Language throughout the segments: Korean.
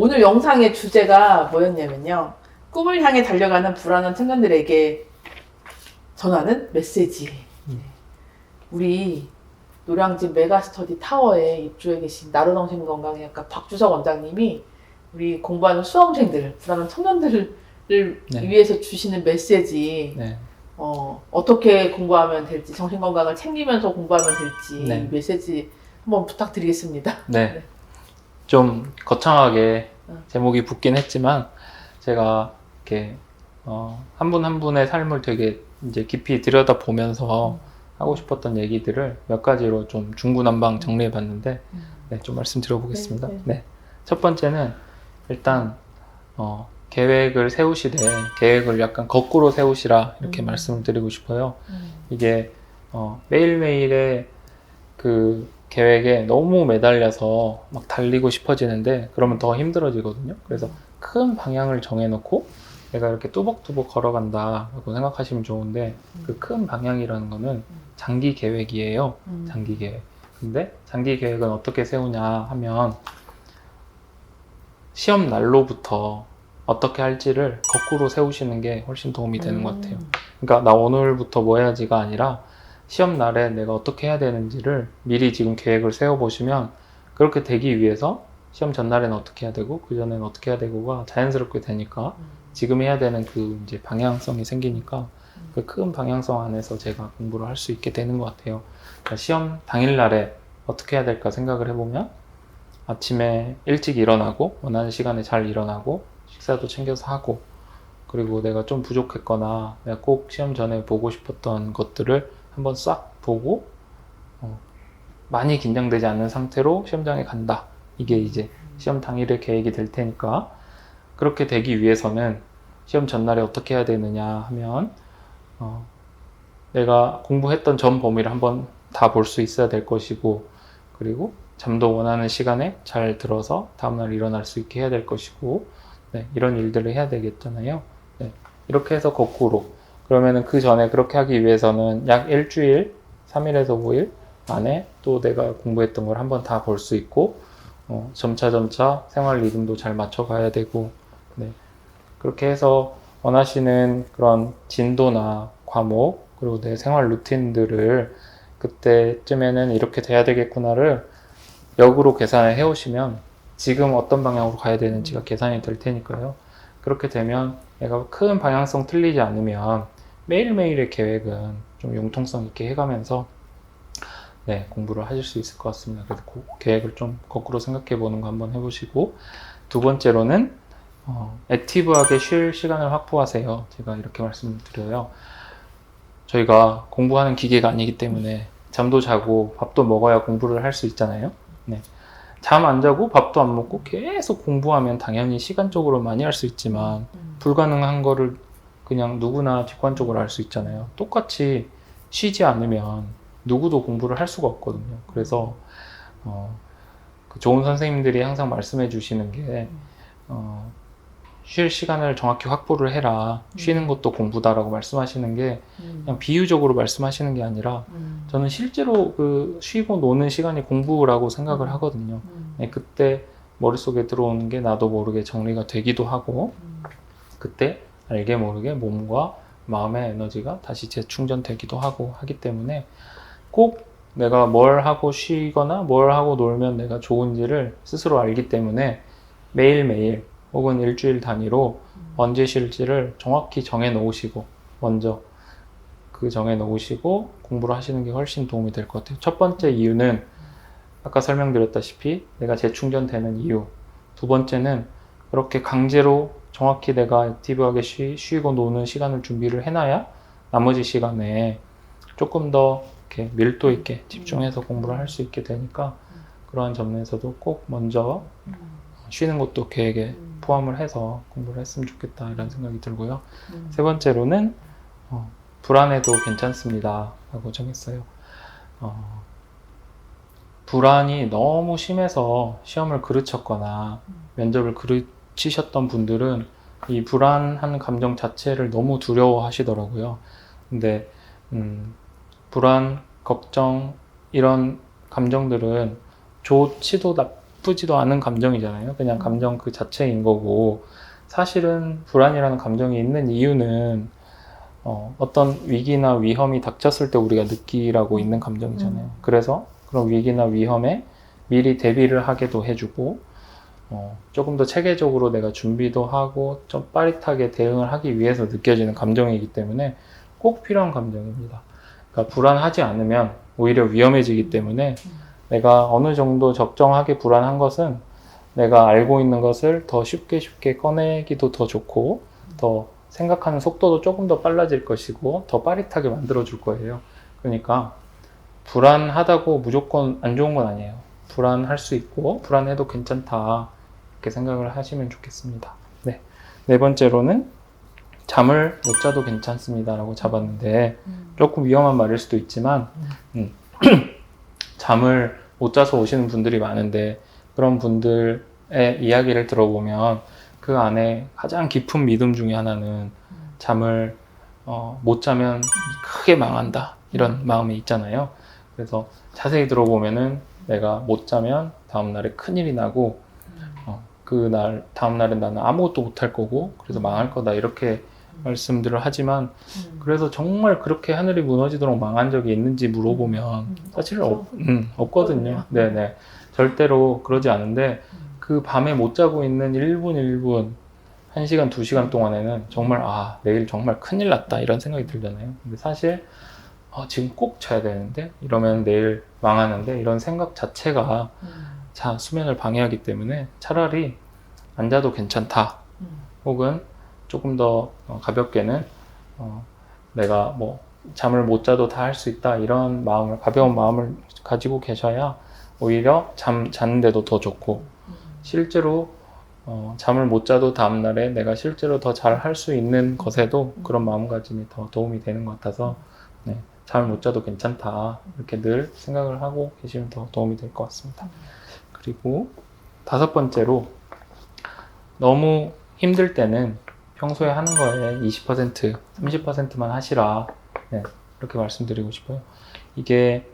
오늘 영상의 주제가 뭐였냐면요. 꿈을 향해 달려가는 불안한 청년들에게 전하는 메시지. 우리 노량진 메가스터디 타워에 입주해 계신 나로정신건강의학과 박주석 원장님이 우리 공부하는 수험생들, 불안한 청년들을 네. 위해서 주시는 메시지. 네. 어떻게 공부하면 될지, 정신건강을 챙기면서 공부하면 될지 네. 메시지 한번 부탁드리겠습니다. 네. 네. 좀 거창하게 제목이 붙긴 했지만 제가 이렇게 한 분 한 분의 삶을 되게 이제 깊이 들여다보면서 하고 싶었던 얘기들을 몇 가지로 좀 중구난방 정리해 봤는데 네, 좀 말씀드려보겠습니다. 네, 네. 네. 첫 번째는 일단 계획을 세우시되 계획을 약간 거꾸로 세우시라 이렇게 말씀을 드리고 싶어요. 이게 매일매일의 그 계획에 너무 매달려서 막 달리고 싶어지는데 그러면 더 힘들어지거든요. 그래서 큰 방향을 정해놓고 내가 이렇게 뚜벅뚜벅 걸어간다 라고 생각하시면 좋은데 그 큰 방향이라는 거는 장기 계획이에요. 장기 계획. 근데 장기 계획은 어떻게 세우냐 하면 시험 날로부터 어떻게 할지를 거꾸로 세우시는 게 훨씬 도움이 되는 것 같아요. 그러니까 나 오늘부터 뭐 해야지가 아니라 시험 날에 내가 어떻게 해야 되는지를 미리 지금 계획을 세워보시면 그렇게 되기 위해서 시험 전날에는 어떻게 해야 되고 그 전에는 어떻게 해야 되고가 자연스럽게 되니까 지금 해야 되는 그 이제 방향성이 생기니까 그 큰 방향성 안에서 제가 공부를 할 수 있게 되는 것 같아요. 그러니까 시험 당일날에 어떻게 해야 될까 생각을 해보면 아침에 일찍 일어나고 원하는 시간에 잘 일어나고 식사도 챙겨서 하고 그리고 내가 좀 부족했거나 내가 꼭 시험 전에 보고 싶었던 것들을 한번 싹 보고 많이 긴장되지 않는 상태로 시험장에 간다. 이게 이제 시험 당일의 계획이 될 테니까 그렇게 되기 위해서는 시험 전날에 어떻게 해야 되느냐 하면 내가 공부했던 전 범위를 한번 다 볼 수 있어야 될 것이고 그리고 잠도 원하는 시간에 잘 들어서 다음날 일어날 수 있게 해야 될 것이고 네, 이런 일들을 해야 되겠잖아요. 네, 이렇게 해서 거꾸로 그러면은 그 전에 그렇게 하기 위해서는 약 일주일, 3일에서 5일 안에 또 내가 공부했던 걸 한번 다 볼 수 있고 점차 생활 리듬도 잘 맞춰가야 되고 네, 그렇게 해서 원하시는 그런 진도나 과목 그리고 내 생활 루틴들을 그때쯤에는 이렇게 돼야 되겠구나를 역으로 계산을 해오시면 지금 어떤 방향으로 가야 되는지가 계산이 될 테니까요. 그렇게 되면 내가 큰 방향성 틀리지 않으면 매일매일의 계획은 좀 융통성 있게 해가면서 네, 공부를 하실 수 있을 것 같습니다. 그래서 그 계획을 좀 거꾸로 생각해 보는 거 한번 해보시고 두 번째로는 액티브하게 쉴 시간을 확보하세요. 제가 이렇게 말씀을 드려요. 저희가 공부하는 기계가 아니기 때문에 잠도 자고 밥도 먹어야 공부를 할 수 있잖아요. 네. 잠 안 자고 밥도 안 먹고 계속 공부하면 당연히 시간적으로 많이 할 수 있지만 불가능한 거를 그냥 누구나 직관적으로 할 수 있잖아요. 똑같이 쉬지 않으면 누구도 공부를 할 수가 없거든요. 그래서 그 좋은 선생님들이 항상 말씀해 주시는 게 쉴 시간을 정확히 확보를 해라. 쉬는 것도 공부다라고 말씀하시는 게 그냥 비유적으로 말씀하시는 게 아니라 저는 실제로 그 쉬고 노는 시간이 공부라고 생각을 하거든요. 네, 그때 머릿속에 들어오는 게 나도 모르게 정리가 되기도 하고 그때 알게 모르게 몸과 마음의 에너지가 다시 재충전되기도 하고 하기 때문에 꼭 내가 뭘 하고 쉬거나 뭘 하고 놀면 내가 좋은지를 스스로 알기 때문에 매일매일 혹은 일주일 단위로 언제 쉴지를 정확히 정해 놓으시고 먼저 그 정해 놓으시고 공부를 하시는 게 훨씬 도움이 될 것 같아요. 첫 번째 이유는 아까 설명드렸다시피 내가 재충전되는 이유. 두 번째는 그렇게 강제로 정확히 내가 액티브하게 쉬고 노는 시간을 준비를 해놔야 나머지 시간에 조금 더 이렇게 밀도 있게 집중해서 공부를 할 수 있게 되니까 그러한 점에서도 꼭 먼저 쉬는 것도 계획에 포함을 해서 공부를 했으면 좋겠다 이런 생각이 들고요. 세 번째로는 불안해도 괜찮습니다 라고 정했어요. 불안이 너무 심해서 시험을 그르쳤거나 면접을 그르치셨던 분들은 이 불안한 감정 자체를 너무 두려워 하시더라고요. 근데 불안, 걱정 이런 감정들은 좋지도 나쁘지도 않은 감정이잖아요. 그냥 감정 그 자체인 거고, 사실은 불안이라는 감정이 있는 이유는 어떤 위기나 위험이 닥쳤을 때 우리가 느끼라고 있는 감정이잖아요. 그래서 그런 위기나 위험에 미리 대비를 하게도 해주고, 조금 더 체계적으로 내가 준비도 하고 좀 빠릿하게 대응을 하기 위해서 느껴지는 감정이기 때문에 꼭 필요한 감정입니다. 그러니까 불안하지 않으면 오히려 위험해지기 때문에 내가 어느 정도 적정하게 불안한 것은 내가 알고 있는 것을 더 쉽게 꺼내기도 더 좋고, 더 생각하는 속도도 조금 더 빨라질 것이고 더 빠릿하게 만들어 줄 거예요. 그러니까 불안하다고 무조건 안 좋은 건 아니에요. 불안할 수 있고 불안해도 괜찮다, 이렇게 생각을 하시면 좋겠습니다. 네. 네 번째로는 잠을 못 자도 괜찮습니다 라고 잡았는데, 조금 위험한 말일 수도 있지만 잠을 못 자서 오시는 분들이 많은데, 그런 분들의 이야기를 들어보면 그 안에 가장 깊은 믿음 중에 하나는 잠을 못 자면 크게 망한다, 이런 마음이 있잖아요. 그래서 자세히 들어보면은 내가 못 자면 다음날에 큰일이 나고 그날 다음날엔 나는 아무것도 못할 거고 그래서 망할 거다, 이렇게 말씀들을 하지만, 그래서 정말 그렇게 하늘이 무너지도록 망한 적이 있는지 물어보면 사실 없거든요. 네네. 절대로 그러지 않은데, 그 밤에 못 자고 있는 1분 1시간 2시간 동안에는 정말 내일 정말 큰일 났다, 이런 생각이 들잖아요. 근데 사실 지금 꼭 자야 되는데 이러면 내일 망하는데, 이런 생각 자체가 수면을 방해하기 때문에 차라리 안 자도 괜찮다, 혹은 조금 더 가볍게는 내가 뭐 잠을 못 자도 다 할 수 있다, 이런 마음을, 가벼운 마음을 가지고 계셔야 오히려 자는데도 더 좋고, 실제로 잠을 못 자도 다음날에 내가 실제로 더 잘 할 수 있는 것에도 그런 마음가짐이 더 도움이 되는 것 같아서, 네, 잠을 못 자도 괜찮다, 이렇게 늘 생각을 하고 계시면 더 도움이 될 것 같습니다. 그리고 5번째로, 너무 힘들 때는 평소에 하는 거에 20%, 30%만 하시라, 네, 이렇게 말씀드리고 싶어요. 이게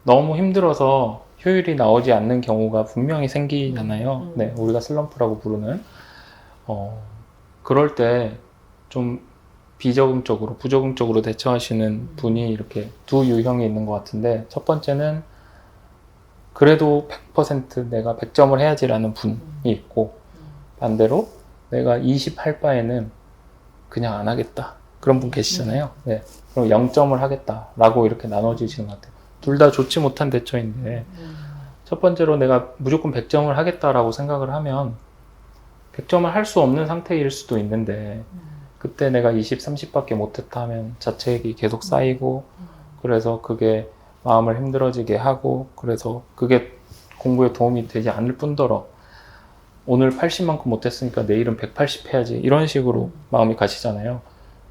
너무 힘들어서 효율이 나오지 않는 경우가 분명히 생기잖아요. 네, 우리가 슬럼프라고 부르는. 그럴 때 좀 비적응적으로, 부적응적으로 대처하시는 분이 이렇게 두 유형이 있는 것 같은데, 첫 번째는 그래도 100% 내가 100점을 해야지라는 분이 있고, 반대로 내가 20 할 바에는 그냥 안 하겠다, 그런 분 계시잖아요. 네, 그럼 0점을 하겠다라고 이렇게 나눠지시는 것 같아요. 둘 다 좋지 못한 대처인데, 첫 번째로 내가 무조건 100점을 하겠다라고 생각을 하면 100점을 할 수 없는 상태일 수도 있는데, 그때 내가 20, 30밖에 못했다 하면 자책이 계속 쌓이고, 그래서 그게 마음을 힘들어지게 하고, 그래서 그게 공부에 도움이 되지 않을 뿐더러 오늘 80만큼 못했으니까 내일은 180 해야지, 이런 식으로 마음이 가시잖아요.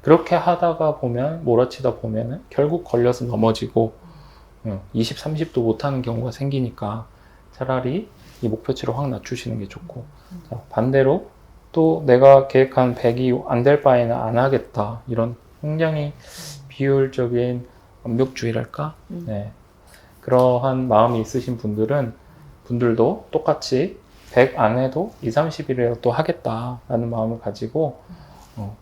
그렇게 하다가 보면, 몰아치다 보면은 결국 걸려서 넘어지고 20, 30도 못하는 경우가 생기니까 차라리 이 목표치를 확 낮추시는 게 좋고, 자, 반대로 또 내가 계획한 100이 안 될 바에는 안 하겠다, 이런 굉장히 비효율적인 완벽주의랄까? 네. 그러한 마음이 있으신 분들도 똑같이 100 안 해도 2, 30일이라도 하겠다라는 마음을 가지고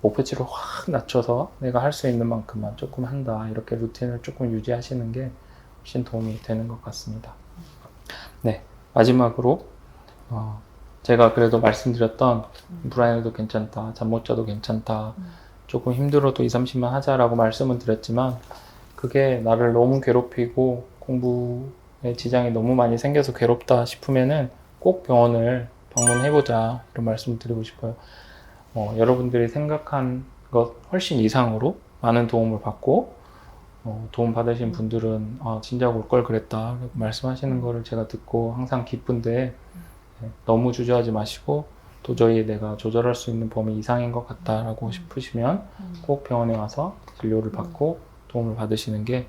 목표치를 확 낮춰서 내가 할 수 있는 만큼만 조금 한다, 이렇게 루틴을 조금 유지하시는 게 훨씬 도움이 되는 것 같습니다. 네, 마지막으로 제가 그래도 말씀드렸던 불안해도 괜찮다, 잠 못 자도 괜찮다, 조금 힘들어도 2, 30만 하자라고 말씀은 드렸지만, 그게 나를 너무 괴롭히고 공부에 지장이 너무 많이 생겨서 괴롭다 싶으면은 꼭 병원을 방문해보자, 이런 말씀 드리고 싶어요. 여러분들이 생각한 것 훨씬 이상으로 많은 도움을 받고, 도움 받으신 분들은 진작 올 걸 그랬다 말씀하시는 거를 제가 듣고 항상 기쁜데, 너무 주저하지 마시고 도저히 내가 조절할 수 있는 범위 이상인 것 같다라고 싶으시면 꼭 병원에 와서 진료를 받고 도움을 받으시는 게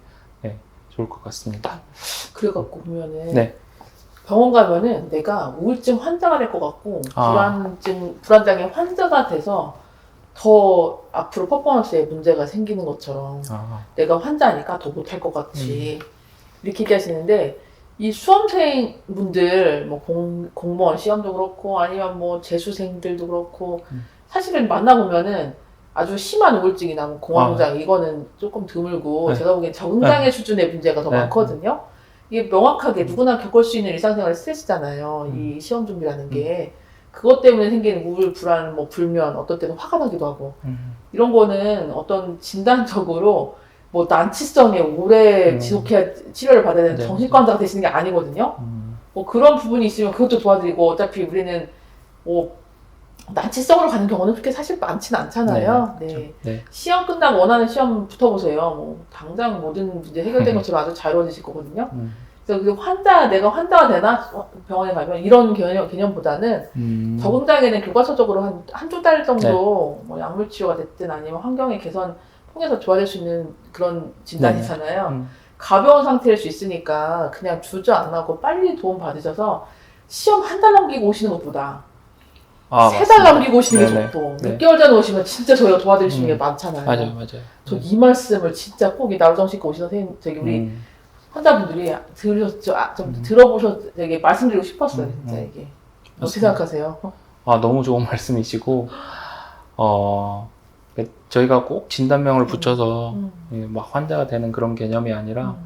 좋을 것 같습니다. 그래갖고 보면은 네. 병원 가면은 내가 우울증 환자가 될 것 같고, 불안장애 환자가 돼서 더 앞으로 퍼포먼스에 문제가 생기는 것처럼 내가 환자니까 더 못할 것 같이 이렇게 얘기하시는데, 이 수험생분들, 뭐 공무원 시험도 그렇고, 아니면 뭐 재수생들도 그렇고, 사실은 만나보면은 아주 심한 우울증이나 뭐 공황장, 이거는 조금 드물고, 네. 제가 보기엔 적응장애 수준의 문제가 더 네. 많거든요. 이게 명확하게 누구나 겪을 수 있는 일상생활 스트레스잖아요. 이 시험 음. 준비라는 게. 그것 때문에 생기는 우울, 불안, 뭐 불면, 어떤 때는 화가 나기도 하고. 이런 거는 어떤 진단적으로 뭐 난치성에 오래 지속해야 치료를 받아야 되는 네. 정신과 환자가 되시는 게 아니거든요. 뭐 그런 부분이 있으면 그것도 도와드리고, 어차피 우리는 뭐 난치성으로 가는 경우는 그렇게 사실 많지는 않잖아요. 네. 네. 시험 끝나고 원하는 시험 붙어보세요. 뭐 당장 모든 문제 해결된 것처럼 아주 자유로워지실 거거든요. 그래서 그 내가 환자가 되나 병원에 가면 이런 개념보다는 적응장애는 교과서적으로 한두 달 정도 뭐 약물 치료가 됐든 아니면 환경의 개선 통해서 좋아질 수 있는 그런 진단이잖아요. 가벼운 상태일 수 있으니까 그냥 주저앉고 빨리 도움 받으셔서 시험 한 달 넘기고 오시는 것보다 3달 남기고 오시는 게 좋고, 네. 6개월 전에 오시면 진짜 저희가 도와드릴 수 있는 게 많잖아요. 맞아요. 저 이 말씀을 진짜 꼭 나루정 씨께 오신 선생님, 우리 환자분들이 들어보셔서 되게 말씀드리고 싶었어요, 진짜 이게. 어떻게 생각하세요? 너무 좋은 말씀이시고, 저희가 꼭 진단명을 붙여서 막 환자가 되는 그런 개념이 아니라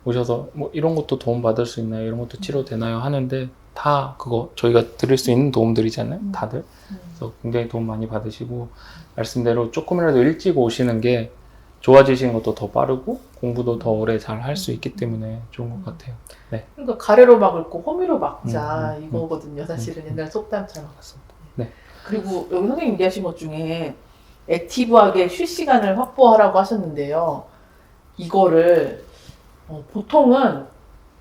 오셔서 뭐 이런 것도 도움 받을 수 있나요? 이런 것도 치료되나요? 하는데 다 그거 저희가 드릴 수 있는 도움들이잖아요. 다들. 그래서 굉장히 도움 많이 받으시고 말씀대로 조금이라도 일찍 오시는 게 좋아지시는 것도 더 빠르고 공부도 더 오래 잘 할 수 있기 때문에 좋은 것 같아요. 네. 그러니까 가래로 막을 거 호미로 막자 이거거든요. 사실은 옛날 속담처럼. 네. 그리고 여기 선생님 얘기하신 것 중에 액티브하게 쉴 시간을 확보하라고 하셨는데요. 이거를 보통은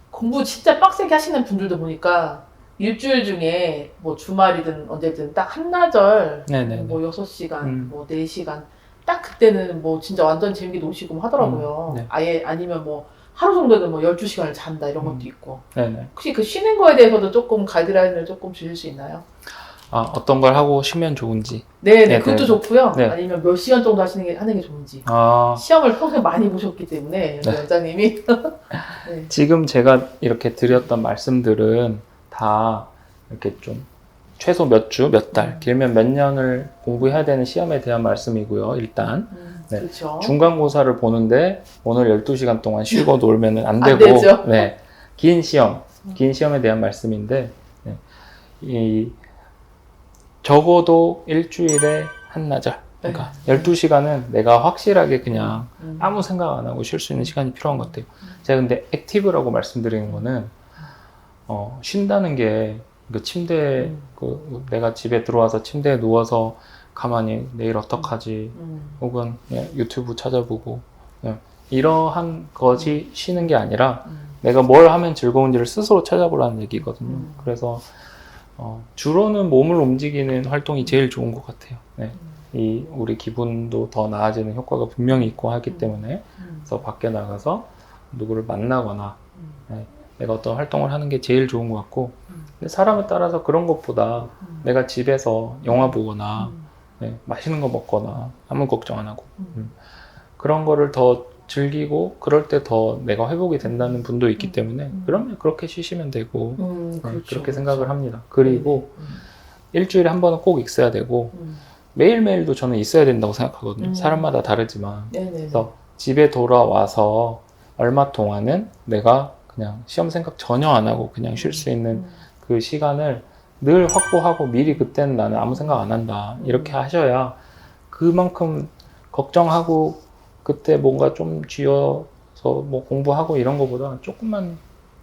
공부 진짜 빡세게 하시는 분들도 보니까 일주일 중에 뭐 주말이든 언제든 딱 한나절 네네네. 뭐 6시간, 뭐 4시간 딱 그때는 뭐 진짜 완전 재밌게 노시고 하더라고요. 네. 아예 아니면 뭐 하루 정도는 뭐 12시간을 잔다 이런 것도 있고. 네네. 혹시 그 쉬는 거에 대해서도 조금 가이드라인을 조금 주실 수 있나요? 어떤 걸 하고 쉬면 좋은지. 네네, 그것도 좋고요. 네. 아니면 몇 시간 정도 하는 게 좋은지. 시험을 평소에 많이 보셨기 때문에 네. 원장님이 네. 지금 제가 이렇게 드렸던 말씀들은 다 이렇게 좀 최소 몇 주, 몇 달, 길면 몇 년을 공부해야 되는 시험에 대한 말씀이고요. 일단 네. 그렇죠. 중간고사를 보는데 오늘 12시간 동안 쉬고 놀면 안 안 되고 되죠. 네. 긴 시험에 대한 말씀인데 네. 적어도 일주일에 한나절 그러니까 12시간은 내가 확실하게 그냥 아무 생각 안 하고 쉴 수 있는 시간이 필요한 것 같아요. 제가 근데 액티브라고 말씀드리는 거는 쉰다는 게 그 침대에 내가 집에 들어와서 침대에 누워서 가만히 내일 어떡하지 혹은 그냥 유튜브 찾아보고 이러한 것이 쉬는 게 아니라 내가 뭘 하면 즐거운지를 스스로 찾아보라는 얘기거든요. 그래서 주로는 몸을 움직이는 활동이 제일 좋은 것 같아요. 네. 우리 기분도 더 나아지는 효과가 분명히 있고 하기 때문에 그래서 밖에 나가서 누구를 만나거나 내가 어떤 활동을 하는 게 제일 좋은 것 같고 근데 사람에 따라서 그런 것보다 내가 집에서 영화 보거나 맛있는 거 먹거나 아무 걱정 안 하고 그런 거를 더 즐기고 그럴 때 더 내가 회복이 된다는 분도 있기 때문에 그러면 그렇게 쉬시면 되고 그렇죠, 그렇게 생각을 합니다. 그리고 일주일에 한 번은 꼭 있어야 되고 매일매일도 저는 있어야 된다고 생각하거든요. 사람마다 다르지만 그래서 집에 돌아와서 얼마 동안은 내가 그냥 시험 생각 전혀 안 하고 그냥 쉴 수 있는 그 시간을 늘 확보하고 미리 그때는 나는 아무 생각 안 한다 이렇게 하셔야 그만큼 걱정하고 그때 뭔가 좀 쥐어서 뭐 공부하고 이런 거보다 조금만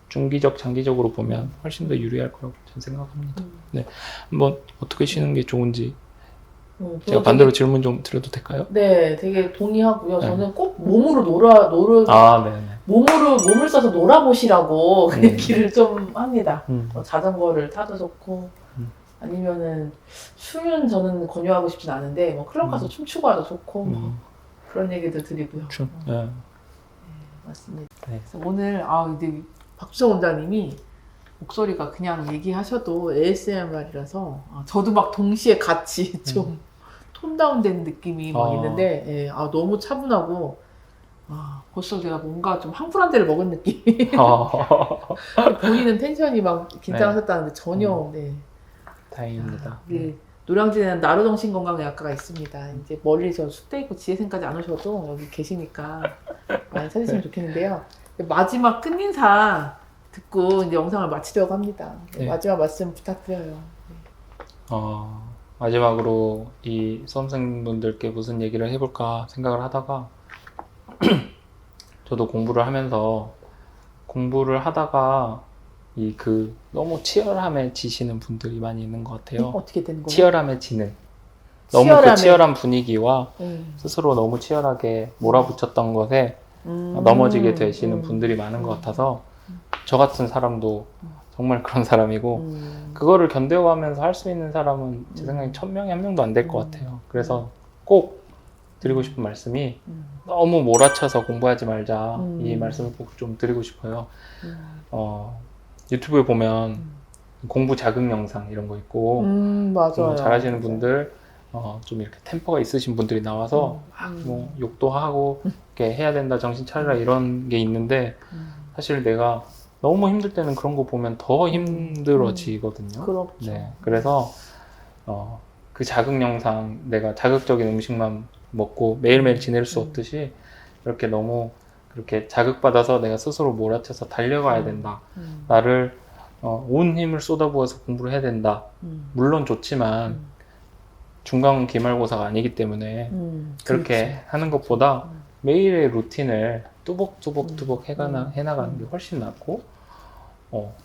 중기적 장기적으로 보면 훨씬 더 유리할 거라고 저는 생각합니다. 네, 한번 어떻게 쉬는 게 좋은지 제가 반대로 질문 좀 드려도 될까요? 네, 되게 동의하고요. 네. 저는 꼭 몸으로 몸을 써서 놀아보시라고 그 얘기를 좀 합니다. 자전거를 타도 좋고, 아니면은 춤은 저는 권유하고 싶진 않은데, 뭐 클럽 가서 춤추고 와도 좋고, 뭐 그런 얘기도 드리고요. 네. 맞습니다. 네. 그래서 오늘 근데 박주성 원장님이 목소리가 그냥 얘기하셔도 ASMR이라서 저도 막 동시에 같이 좀 톤다운된 느낌이 막 있는데 너무 차분하고 아, 벌써 제가 뭔가 좀 황홀한 데를 먹은 느낌. 어, 본인은 텐션이 막 긴장하셨다는데 전혀, 네. 다행입니다. 네. 노량진에는 나로정신건강의학과가 있습니다. 이제 멀리 저 숙대 있고 지혜생까지 안 오셔도 여기 계시니까 많이 찾으시면 좋겠는데요. 마지막 끝인사 듣고 이제 영상을 마치려고 합니다. 네, 네. 마지막 말씀 부탁드려요. 마지막으로 이 수험생분들께 무슨 얘기를 해볼까 생각을 하다가 저도 공부를 하다가 너무 치열함에 지시는 분들이 많이 있는 것 같아요. 어떻게 되는 거예요? 치열함에 지는. 너무 그 치열한 분위기와 스스로 너무 치열하게 몰아붙였던 것에 넘어지게 되시는 분들이 많은 것 같아서 저 같은 사람도 정말 그런 사람이고 그거를 견뎌가면서 할 수 있는 사람은 제 생각에 1000명에 1명도 안 될 것 같아요. 그래서 꼭 드리고 싶은 말씀이 너무 몰아쳐서 공부하지 말자 이 말씀을 꼭 좀 드리고 싶어요. 유튜브에 보면 공부 자극 영상 이런 거 있고 맞아요. 잘하시는 분들 좀 이렇게 템포가 있으신 분들이 나와서 뭐 욕도 하고 이렇게 해야 된다 정신 차리라 이런 게 있는데 사실 내가 너무 힘들 때는 그런 거 보면 더 힘들어지거든요. 그렇죠. 네, 그래서 그 자극 영상 내가 자극적인 음식만 먹고 매일매일 지낼 수 없듯이 이렇게 너무 그렇게 자극받아서 내가 스스로 몰아쳐서 달려가야 된다. 나를 온 힘을 쏟아부어서 공부를 해야 된다. 물론 좋지만 중간 기말고사가 아니기 때문에 그렇게 그렇지. 하는 것보다 매일의 루틴을 뚜벅뚜벅 해나가는 게 훨씬 낫고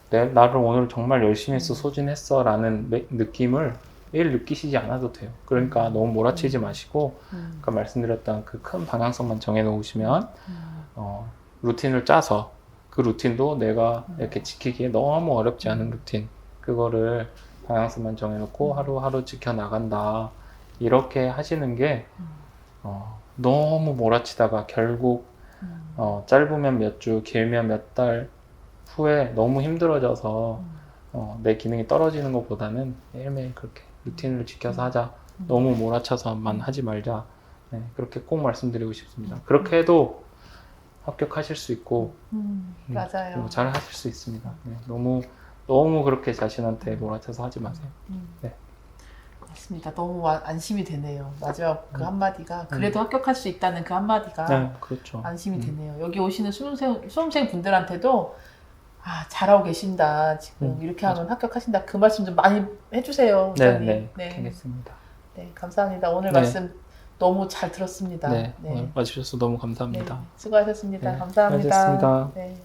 나를 오늘 정말 열심히 했어 소진했어 라는 느낌을 매일 느끼시지 않아도 돼요. 그러니까 너무 몰아치지 마시고 아까 말씀드렸던 그 큰 방향성만 정해놓으시면 루틴을 짜서 그 루틴도 내가 이렇게 지키기에 너무 어렵지 않은 루틴 그거를 방향성만 정해놓고 하루하루 지켜나간다 이렇게 하시는 게 너무 몰아치다가 결국 짧으면 몇 주 길면 몇 달 후에 너무 힘들어져서 내 기능이 떨어지는 것보다는 매일매일 그렇게 루틴을 지켜서 하자. 너무 몰아쳐서만 하지 말자. 네, 그렇게 꼭 말씀드리고 싶습니다. 그렇게 해도 합격하실 수 있고 맞아요. 잘 하실 수 있습니다. 네, 너무 그렇게 자신한테 몰아쳐서 하지 마세요. 네. 맞습니다. 너무 안심이 되네요. 마지막 그 한마디가 그래도 합격할 수 있다는 그 한마디가 네, 그렇죠. 안심이 되네요. 여기 오시는 수험생 분들한테도 잘하고 계신다. 지금 이렇게 하면 합격하신다. 그 말씀 좀 많이 해주세요. 네, 알겠습니다. 네, 감사합니다. 오늘 네. 말씀 너무 잘 들었습니다. 네, 오늘 와주셔서 너무 감사합니다. 네, 수고하셨습니다. 네, 감사합니다. 수고하셨습니다. 네.